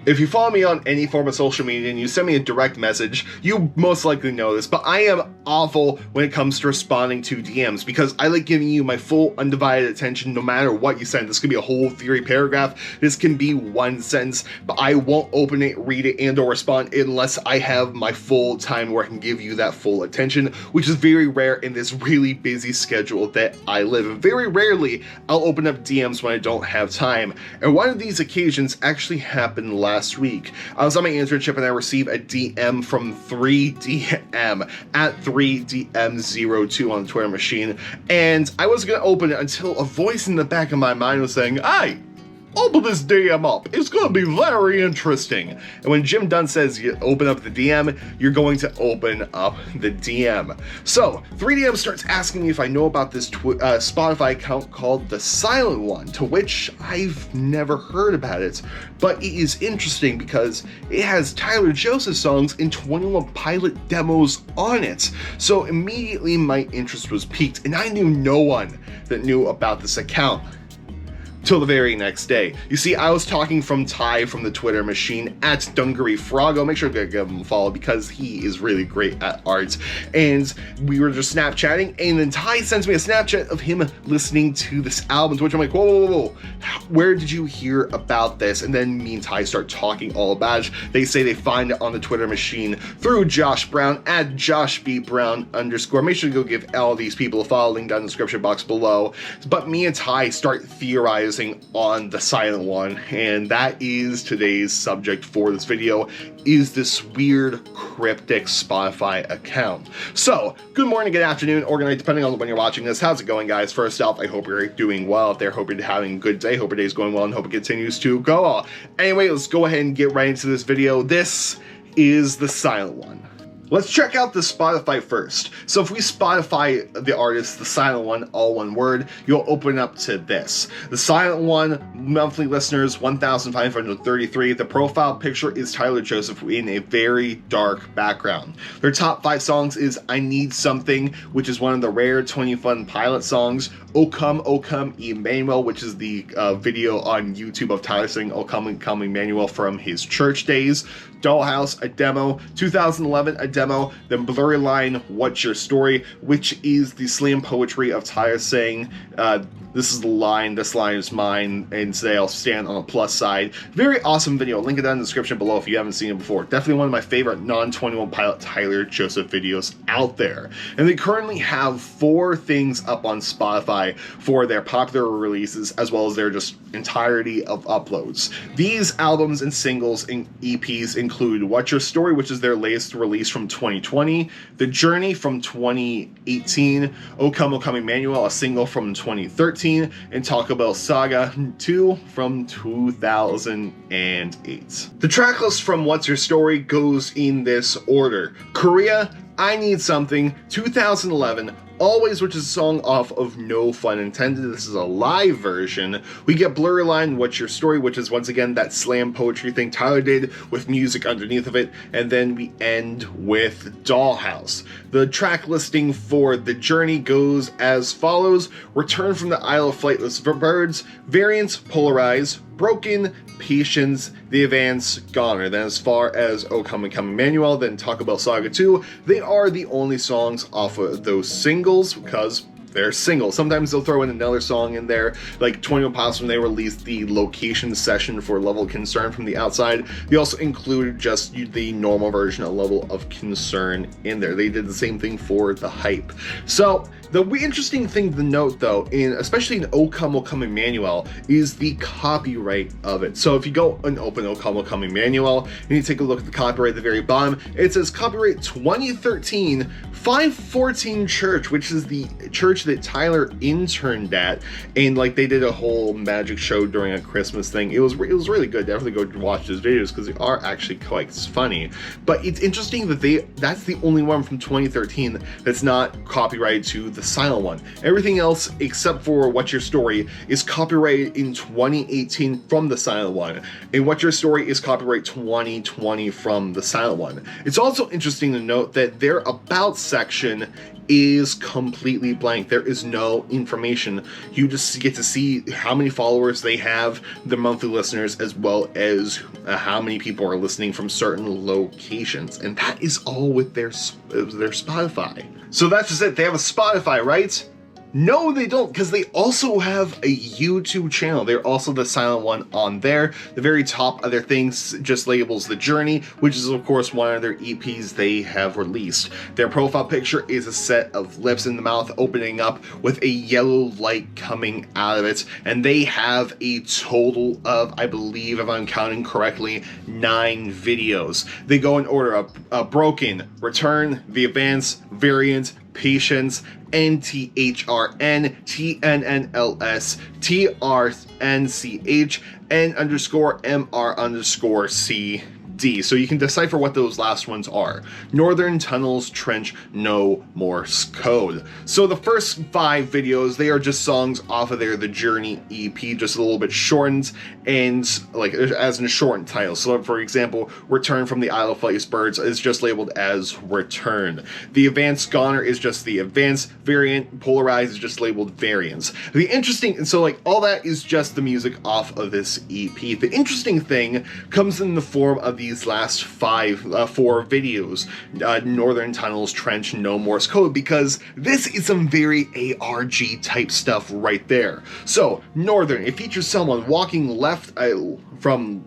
If you follow me on any form of social media and you send me a direct message, you most likely know this, but I am awful when it comes to responding to DMs because I like giving you my full undivided attention no matter what you send. This could be a whole theory paragraph, this can be one sentence, but I won't open it, read it, and or respond unless I have my full time where I can give you that full attention, which is very rare in this really busy schedule that I live in. Very rarely I'll open up DMs when I don't have time, and one of these occasions actually happened last week. I was on my internship and I received a DM from 3DM at 3DM02 on the Twitter machine, and I wasn't going to open it until a voice in the back of my mind was saying, "Hey, open this DM up. It's going to be very interesting." And when Jim Dunn says you open up the DM, you're going to open up the DM. So 3DM starts asking me if I know about this Spotify account called TheSilentOne, to which I've never heard about it. But it is interesting because it has Tyler Joseph songs and 21 Pilot demos on it. So immediately my interest was piqued, and I knew no one that knew about this account till the very next day. You see, I was talking from Ty from the Twitter machine at Dungaree Froggo. Make sure to give him a follow because he is really great at art. And we were just Snapchatting, and then Ty sends me a Snapchat of him listening to this album, to which I'm like, whoa, where did you hear about this? And then me and Ty start talking all about it. They say they find it on the Twitter machine through Josh Brown at JoshBBrown_. Make sure to go give all these people a follow, link down in the description box below. But me and Ty start theorizing on TheSilentOne, and that is today's subject for this video, is this weird cryptic Spotify account. So, good morning, good afternoon, or good night, depending on when you're watching this. How's it going, guys? First off, I hope you're doing well out there. Hope you're having a good day. Hope your day's going well, and hope it continues to go well. Anyway, let's go ahead and get right into this video. This is TheSilentOne. Let's check out the Spotify first. So if we Spotify the artist, TheSilentOne, all one word, you'll open up to this. TheSilentOne, monthly listeners, 1,533. The profile picture is Tyler Joseph in a very dark background. Their top 5 songs is I Need Something, which is one of the rare 21 Pilot songs. O Come Emmanuel, which is the video on YouTube of Tyler singing O Come Emmanuel from his church days. Dollhouse, a demo. 2011, a demo. Then Blurry Line, What's Your Story, which is the slam poetry of Tyler saying, this is the line, this line is mine, and today I'll stand on the plus side. Very awesome video. Link it down in the description below if you haven't seen it before. Definitely one of my favorite non-21 Pilot Tyler Joseph videos out there. And they currently have 4 things up on Spotify for their popular releases, as well as their just entirety of uploads. These albums and singles and EPs include What's Your Story, which is their latest release from 2020, The Journey from 2018, O Come Emmanuel, a single from 2013, and Taco Bell Saga 2 from 2008. The track list from What's Your Story goes in this order: Korea, I Need Something, 2011, Always, which is a song off of No Fun Intended. This is a live version. We get Blurry Line, What's Your Story, which is once again that slam poetry thing Tyler did with music underneath of it. And then we end with Dollhouse. The track listing for The Journey goes as follows: Return from the Isle of Flightless Birds, Variants, Polarize, Broken, Patience, The Advance, Goner. Then as far as O Come Emmanuel, then Taco Bell Saga 2, they are the only songs off of those singles because they're singles. Sometimes they'll throw in another song in there, like 21 Pilots when they released the Location Session for Level of Concern from the outside. They also included just the normal version of Level of Concern in there. They did the same thing for The Hype. So the interesting thing to note, though, especially in O Come Emmanuel, is the copyright of it. So if you go and open O Come Emmanuel, and you take a look at the copyright at the very bottom, it says copyright 2013, 514 Church, which is the church that Tyler interned at, and like they did a whole magic show during a Christmas thing. It was really good. Definitely go watch those videos because they are actually quite funny. But it's interesting that that's the only one from 2013 that's not copyrighted to TheSilentOne. Everything else except for What's Your Story is copyrighted in 2018 from TheSilentOne, and What's Your Story is copyright 2020 from TheSilentOne. It's also interesting to note that their About section is completely blank. There is no information. You just get to see how many followers they have, their monthly listeners, as well as how many people are listening from certain locations. And that is all with their Spotify. So that's just it. They have a Spotify, right? No, they don't, because they also have a YouTube channel. They're also TheSilentOne on there. The very top of their things just labels The Journey, which is, of course, one of their EPs they have released. Their profile picture is a set of lips in the mouth opening up with a yellow light coming out of it, and they have a total of, I believe, if I'm counting correctly, 9 videos. They go in order of Broken, Return, The Advance, Variant, Patience, NTHRN, TNNLS, TRNCH, N_MR_CD. So you can decipher what those last ones are. Northern Tunnels Trench No Morse Code. So the first 5 videos, they are just songs off of their The Journey EP, just a little bit shortened, and like as in a shortened title. So for example, Return from the Isle of Flightless Birds is just labeled as Return. The Advanced Goner is just the Advanced. Variant Polarized is just labeled Variants. The interesting, so like all that is just the music off of this EP. The interesting thing comes in the form of these last 4 videos, Northern Tunnels Trench No Morse Code, because this is some very ARG type stuff right there. So Northern, it features someone walking left from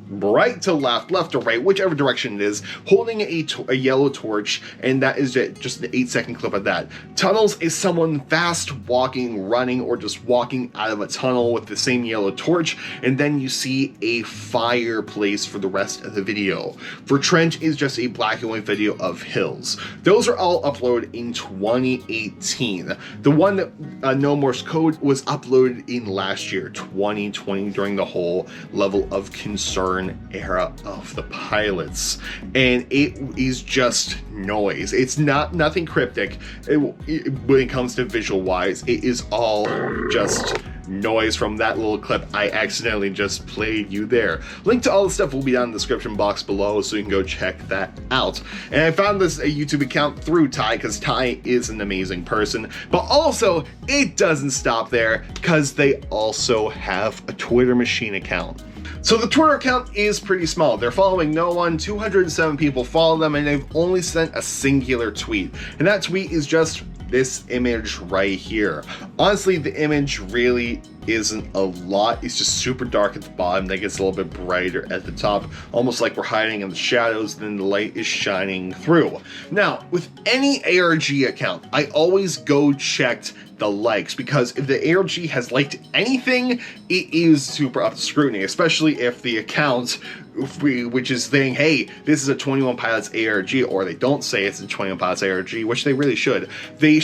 right to left, left to right, whichever direction it is, holding a yellow torch, and that is just an 8-second clip of that. Tunnels is someone fast walking, running, or just walking out of a tunnel with the same yellow torch, and then you see a fireplace for the rest of the video. For Trench is just a black and white video of hills. Those are all uploaded in 2018. The one that No Morse Code was uploaded in last year, 2020, during the whole level of concern era of the pilots, and it is just noise. It's nothing cryptic. When it comes to visual wise, it is all just noise from that little clip I accidentally just played you there. Link to all the stuff will be down in the description box below, so you can go check that out. And I found this a YouTube account through Ty, because Ty is an amazing person, but also it doesn't stop there, because they also have a Twitter machine account. So the Twitter account is pretty small. They're following no one, 207 people follow them, and they've only sent a singular tweet. And that tweet is just this image right here. Honestly, the image really isn't a lot. It's just super dark at the bottom, then gets a little bit brighter at the top, almost like we're hiding in the shadows, then the light is shining through. Now, with any ARG account, I always go check the likes, because if the ARG has liked anything, it is super up to scrutiny, especially if the account which is saying, hey, this is a 21 Pilots ARG, or they don't say it's a 21 Pilots ARG, which they really should. They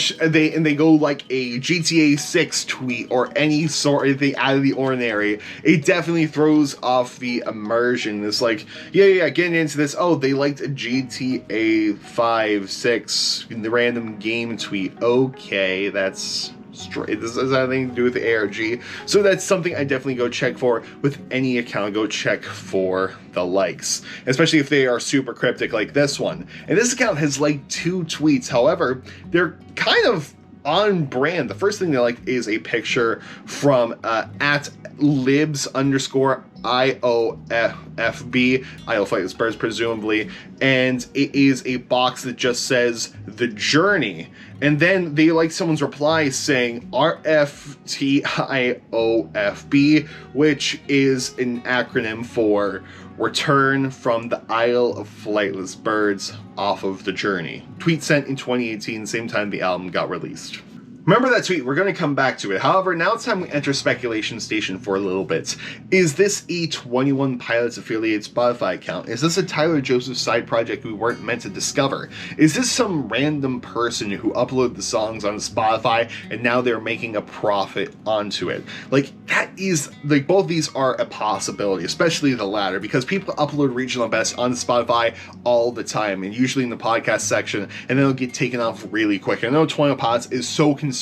go like a GTA 6 tweet or any sort of thing out of the ordinary. It definitely throws off the immersion. It's like, yeah, getting into this. Oh, they liked a GTA 5, 6, the random game tweet. Okay, that's straight. This has anything to do with the ARG, so that's something I definitely go check for with any account. Go check for the likes, especially if they are super cryptic like this one. And this account has like 2 tweets. However, they're kind of on brand. The first thing they like is a picture from at libs_IOFB, Idle Flightless Birds presumably, and it is a box that just says The Journey. And then they like someone's reply saying RFTIOFB, which is an acronym for Return from the Isle of Flightless Birds off of The Journey. Tweet sent in 2018, same time the album got released. Remember that tweet, we're going to come back to it. However, now it's time we enter speculation station for a little bit. Is this a 21 Pilots affiliated Spotify account? Is this a Tyler Joseph side project we weren't meant to discover? Is this some random person who uploaded the songs on Spotify and now they're making a profit onto it? Like, that is, like, both these are a possibility, especially the latter, because people upload regional best on Spotify all the time, and usually in the podcast section, and then it'll get taken off really quick. I know 21 Pilots is so concerned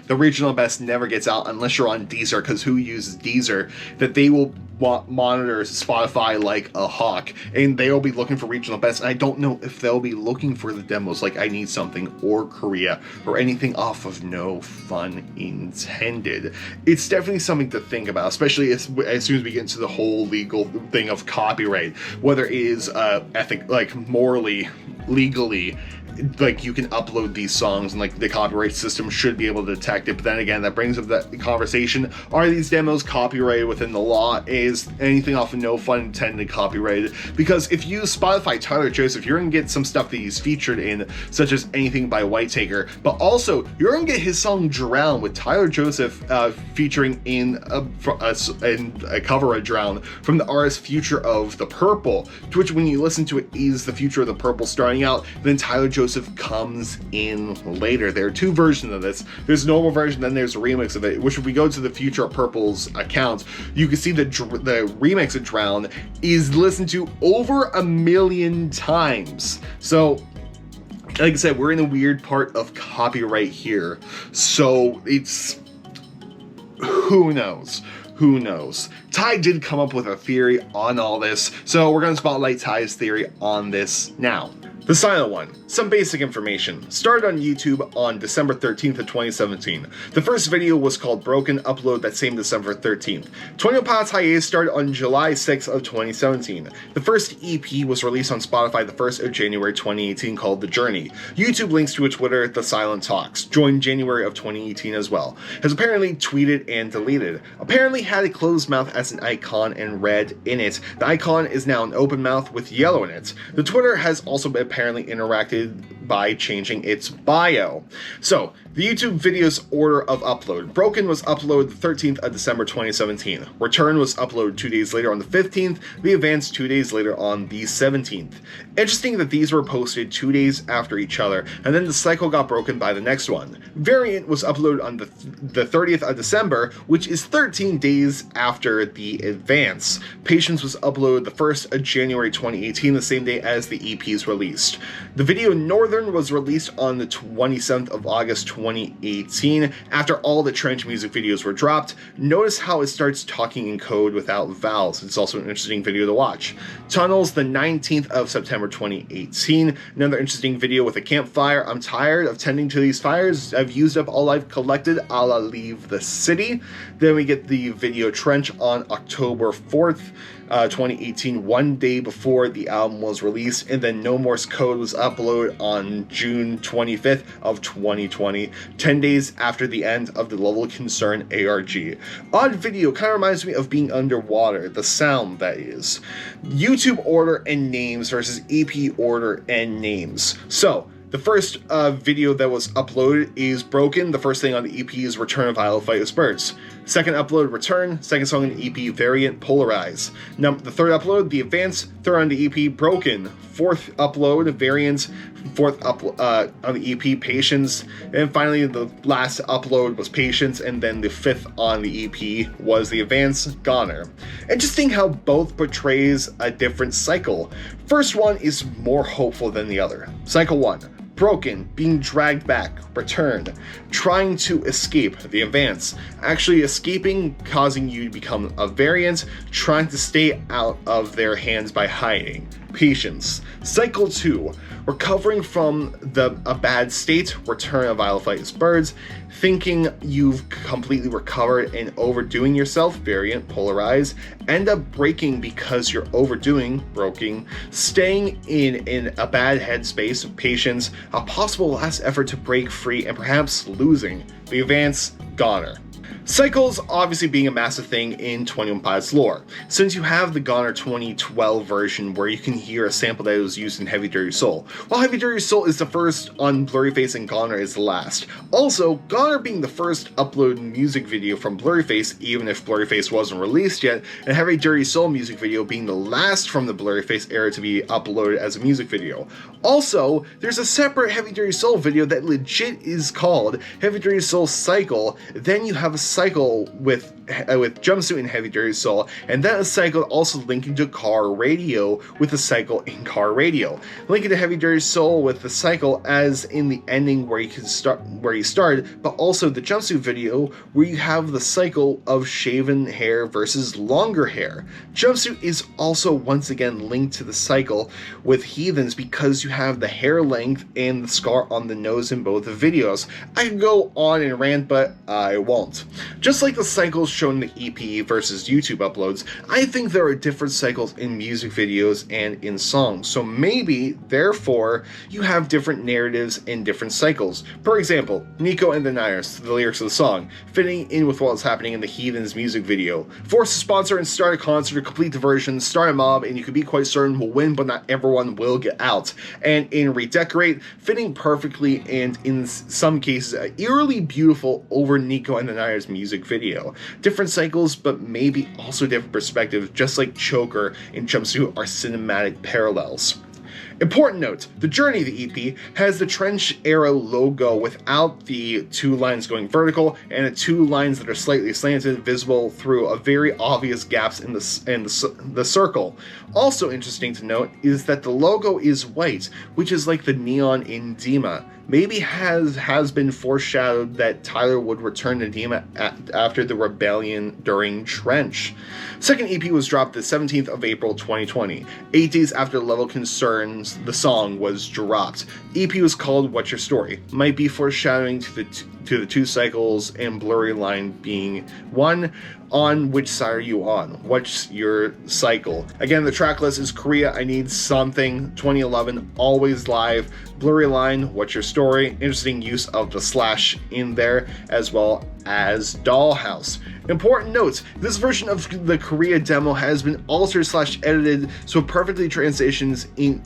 the regional best never gets out unless you're on Deezer, because who uses Deezer, that they will monitors Spotify like a hawk, and they'll be looking for regional best, and I don't know if they'll be looking for the demos like I Need Something or Korea or anything off of No Fun Intended. It's definitely something to think about, especially as soon as we get into the whole legal thing of copyright, whether it is morally, legally, like you can upload these songs and like the copyright system should be able to detect it. But then again, that brings up that conversation: are these demos copyrighted within the law? Is anything off of No Fun Intended copyrighted? Because if you Spotify Tyler Joseph, you're gonna get some stuff that he's featured in, such as Anything by Whitetaker, but also you're gonna get his song Drown with Tyler Joseph featuring in a cover of Drown from the artist Future of the Purple, to which when you listen to it is the Future of the Purple starting out, then Tyler Joseph comes in later. There are two versions of this. There's a normal version, then there's a remix of it, which if we go to the Future of Purple's account, you can see the remix of Drown is listened to over 1 million times. So, like I said, we're in a weird part of copyright here. So, it's... who knows? Who knows? Ty did come up with a theory on all this, so we're going to spotlight Ty's theory on this now. TheSilentOne. Some basic information. Started on YouTube on December 13th of 2017. The first video was called Broken, upload that same December 13th. 21 Pilots hiatus started on July 6th of 2017. The first EP was released on Spotify the 1st of January 2018 called The Journey. YouTube links to a Twitter, The Silent Talks, joined January of 2018 as well. Has apparently tweeted and deleted. Apparently had a closed mouth as an icon and red in it. The icon is now an open mouth with yellow in it. The Twitter has also been apparently interacted by changing its bio. So, the YouTube video's order of upload. Broken was uploaded the 13th of December 2017. Return was uploaded 2 days later on the 15th. The Advance 2 days later on the 17th. Interesting that these were posted 2 days after each other, and then the cycle got broken by the next one. Variant was uploaded on the 30th of December, which is 13 days after the Advance. Patience was uploaded the 1st of January 2018, the same day as the EP's released. The video Northern was released on the 27th of August 2018 after all the Trench music videos were dropped. Notice how it starts talking in code without vowels. It's also an interesting video to watch. Tunnels, the 19th of September 2018. Another interesting video with a campfire. I'm tired of tending to these fires. I've used up all I've collected. I'll leave the city. Then we get the video Trench on October 4th. 2018, 1 day before the album was released, and then No Morse Code was uploaded on June 25th of 2020, 10 days after the end of the Level of Concern ARG. Odd video, kind of reminds me of being underwater, the sound that is. YouTube order and names versus EP order and names. So, the first video that was uploaded is Broken. The first thing on the EP is Return of Violet Fight with Birds. Second upload, Return. Second song on the EP, Variant, Polarize. Now, the third upload, The Advance. Third on the EP, Broken. Fourth upload, Variant. Fourth upload on the EP, Patience. And finally, the last upload was Patience. And then the fifth on the EP was The Advance, Goner. Interesting how both portrays a different cycle. First one is more hopeful than the other. Cycle 1. Broken, being dragged back, returned, trying to escape, the Advance, actually escaping, causing you to become a variant, trying to stay out of their hands by hiding. Patience. Cycle 2, recovering from a bad state, Return of Violet Fight with Birds, thinking you've completely recovered and overdoing yourself, Variant, Polarize, end up breaking because you're overdoing, Broken, staying in a bad headspace, Patience, a possible last effort to break free and perhaps losing, the Advance, Goner. Cycles obviously being a massive thing in 21 Pilots lore, since you have the Goner 2012 version where you can hear a sample that was used in Heavy Dirty Soul, while Heavy Dirty Soul is the first on Blurryface and Goner is the last. Also, Goner being the first upload music video from Blurryface, even if Blurryface wasn't released yet, and Heavy Dirty Soul music video being the last from the Blurryface era to be uploaded as a music video. Also, there's a separate Heavy Dirty Soul video that legit is called Heavy Dirty Soul Cycle, then you have a a cycle with Jumpsuit and Heavy Dirty Soul, and then a cycle also linking to Car Radio with a cycle in Car Radio, linking to Heavy Dirty Soul with the cycle as in the ending where you started, but also the Jumpsuit video where you have the cycle of shaven hair versus longer hair. Jumpsuit is also once again linked to the cycle with Heathens because you have the hair length and the scar on the nose in both the videos. I could go on and rant, but I won't. Just like the cycles shown in the EP versus YouTube uploads, I think there are different cycles in music videos and in songs, so maybe, therefore, you have different narratives and different cycles. For example, Nico and the Niners, the lyrics of the song, fitting in with what's happening in the Heathens music video. Force a sponsor and start a concert, complete diversion, start a mob, and you can be quite certain will win, but not everyone will get out. And in Redecorate, fitting perfectly and in some cases eerily beautiful over Nico and the Niners music video. Different cycles, but maybe also different perspectives, just like Choker and Jumpsuit are cinematic parallels. Important note, the Journey of the EP has the trench era logo without the two lines going vertical and the two lines that are slightly slanted visible through a very obvious gaps in the circle. Also interesting to note is that the logo is white, which is like the neon in Dema. Maybe has been foreshadowed that Tyler would return to Dema after the rebellion during Trench. Second EP was dropped the 17th of April 2020, 8 days after Level Concerns the song was dropped. EP was called What's Your Story? Might be foreshadowing to the two cycles and Blurry Line being one. On which side are you on? What's your cycle? Again, the track list is Korea, I Need Something, 2011, Always Live, Blurry Line, What's Your Story? Interesting use of the slash in there, as well as Dollhouse. Important notes, this version of the Korea demo has been altered/edited so it perfectly transitions in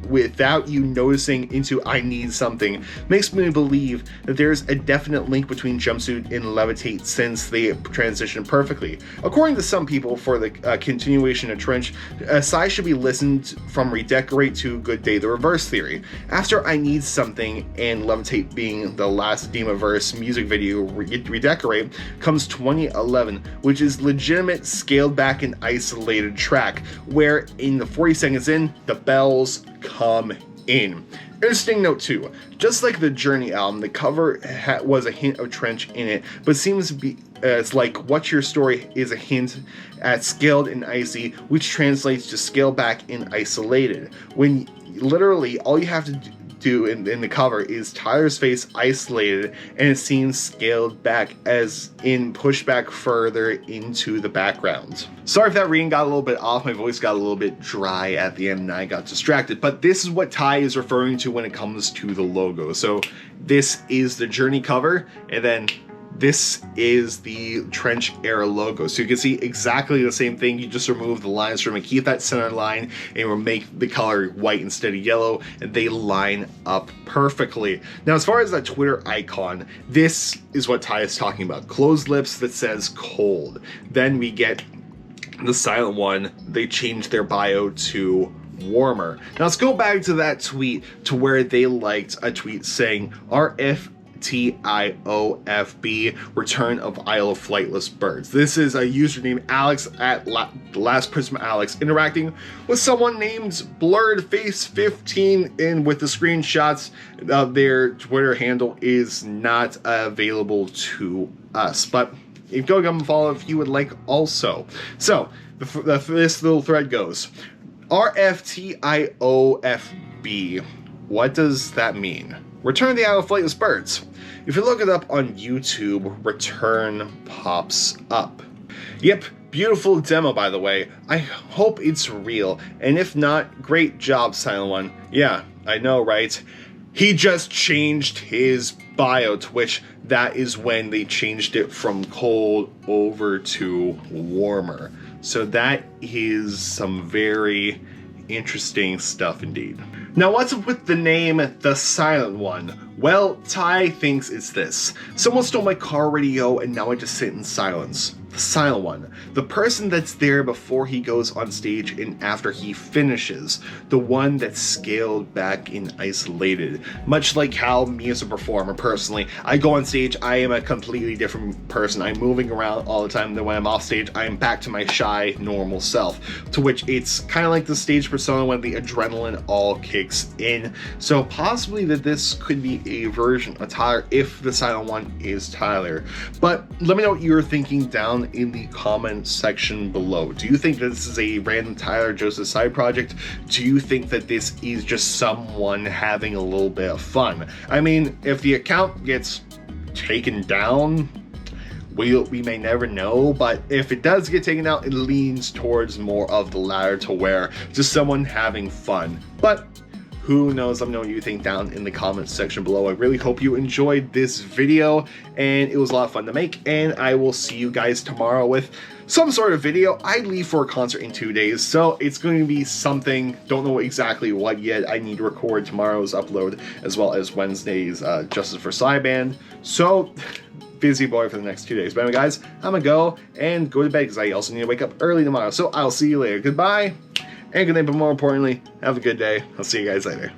without you noticing into I Need Something. Makes me believe that there's a definite link between Jumpsuit and Levitate since they transition perfectly. According to some people, for the continuation of Trench, Psy should be listened from Redecorate to Good Day the Reverse Theory. After I Need Something and Levitate being the last Demaverse music video, Redecorate comes 2011, which is legitimate scaled back and isolated track, where in the 40 seconds in, the bells come in. Interesting note too, just like the Journey album, the cover was a hint of Trench in it, but seems to be it's like What's Your Story is a hint at scaled and icy, which translates to scale back and isolated. When literally all you have to do in the cover is Tyler's face isolated and it seems scaled back as in pushed back further into the background. Sorry if that reading got a little bit off, my voice got a little bit dry at the end and I got distracted, but this is what Ty is referring to when it comes to the logo. So this is the Journey cover, and then this is the Trench era logo. So you can see exactly the same thing. You just remove the lines from it, keep that center line, and we'll make the color white instead of yellow, and they line up perfectly. Now, as far as that Twitter icon, this is what Ty is talking about. Closed lips that says cold. Then we get TheSilentOne. They changed their bio to warmer. Now let's go back to that tweet to where they liked a tweet saying TIOFB, Return of Isle of Flightless Birds. This is a username Alex at Last Prism Alex interacting with someone named Blurred Face 15, and with the screenshots of their Twitter handle is not available to us, but you go give them a follow if you would like also. So this little thread goes, RFTIOFB. What does that mean? Return the Isle of Flightless Birds. If you look it up on YouTube, Return pops up. Yep, beautiful demo by the way. I hope it's real, and if not, great job, TheSilentOne. Yeah, I know, right? He just changed his bio, to which that is when they changed it from cold over to warmer. So that is some very interesting stuff indeed. Now, what's up with the name TheSilentOne? Well, Ty thinks it's this. Someone stole my car radio and now I just sit in silence. the silent one, the person that's there before he goes on stage and after he finishes, the one that's scaled back and isolated. Much like how me as a performer, personally, I go on stage, I am a completely different person. I'm moving around all the time. Then when I'm off stage, I am back to my shy, normal self, to which it's kind of like the stage persona when the adrenaline all kicks in. So possibly that this could be a version of Tyler if the silent one is Tyler. But let me know what you're thinking down in the comment section below. Do you think that this is a random Tyler Joseph side project? Do you think that this is just someone having a little bit of fun? I mean, if the account gets taken down, we may never know, but if it does get taken out, it leans towards more of the latter, to where just someone having fun. But who knows? Let me know what you think down in the comments section below. I really hope you enjoyed this video, and it was a lot of fun to make, and I will see you guys tomorrow with some sort of video. I leave for a concert in 2 days, so it's going to be something. Don't know exactly what yet. I need to record tomorrow's upload as well as Wednesday's Justice for Cyband. So busy boy for the next 2 days. But anyway, guys, I'm gonna go and go to bed because I also need to wake up early tomorrow. So I'll see you later. Goodbye and good night, but more importantly, have a good day. I'll see you guys later.